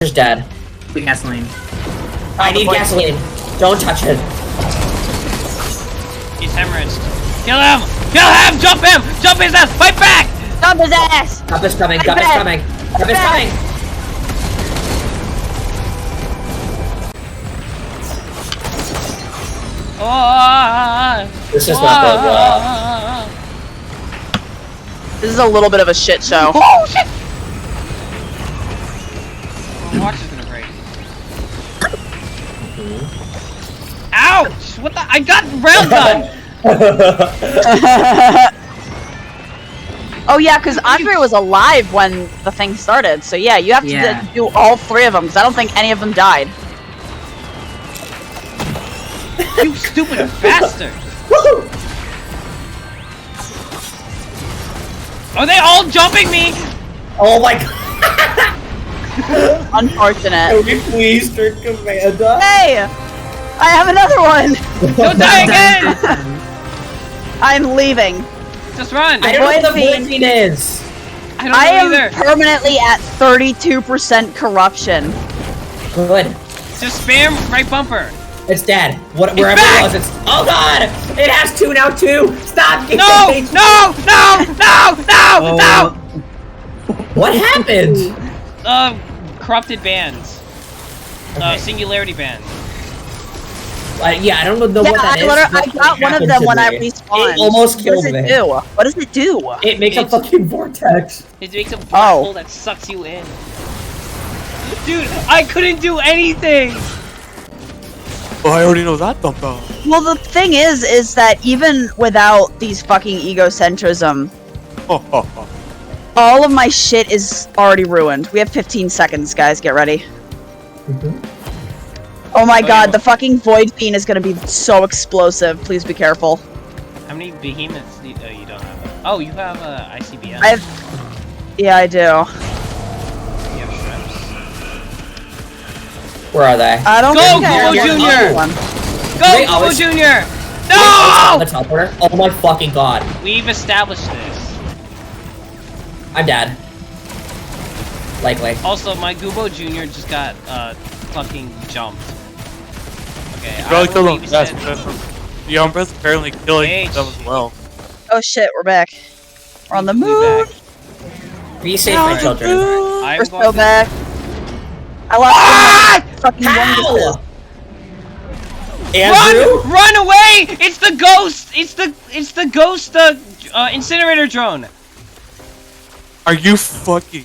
Just dead. The gasoline. I need gasoline. Don't touch it. He's hemorrhaged. Kill him! Kill him! Jump him! Jump his ass! Fight back! Jump his ass! Cup is coming. Cup is coming. Cup is coming. Oh, This is not going well. This is a little bit of a shit show. Oh shit! My watch is gonna break. Ouch! What the? I got railgun! Oh yeah, because Andre was alive when the thing started, so yeah, you have to do all three of them, because I don't think any of them died. You stupid bastard! Are they all jumping me? Oh my god. Unfortunate. Can we please turn Commander? Hey! I have another one! Don't die again! I'm leaving. Just run! I don't know what the Void void fiend is. I don't know I am either. permanently at 32% corruption. Good. Just spam right bumper. It's dead. Wherever back! it was, it's. Oh god! It has two now too! Stop! No! No! No! No! No! No! What happened? Corrupted bands. Okay. Singularity bands. Yeah, I don't know Yeah, what that is. I got one of them when I respawned. It almost killed me. What does it do? What does it do? It makes a fucking vortex. It makes a black hole that sucks you in. Dude, I couldn't do anything! Oh, I already know that dumbbell. Well, the thing is that even without these fucking egocentrism, all of my shit is already ruined. We have 15 seconds, guys. Get ready. Oh my god, the fucking Void Fiend is gonna be so explosive. Please be careful. How many behemoths do you, you don't have? Oh, you have ICBM. I have... Yeah, I do. You have shrimps. Where are they? I don't Go, think I Google have Junior! one. Go, They Google always- Junior! The No! teleporter? Oh my fucking god. We've established this. I'm dead. Likely. Also, my Goobo Junior just got fucking jumped. Okay, Probably I killed will him. Yes, the Umbra's apparently killing H. them as well. Oh shit, we're back. We're on the Be moon. back. Be safe, my children. I'm We're going so to- back. I lost fucking How? one. Andrew? Run away! It's the ghost! It's the ghost incinerator drone. Are you fucking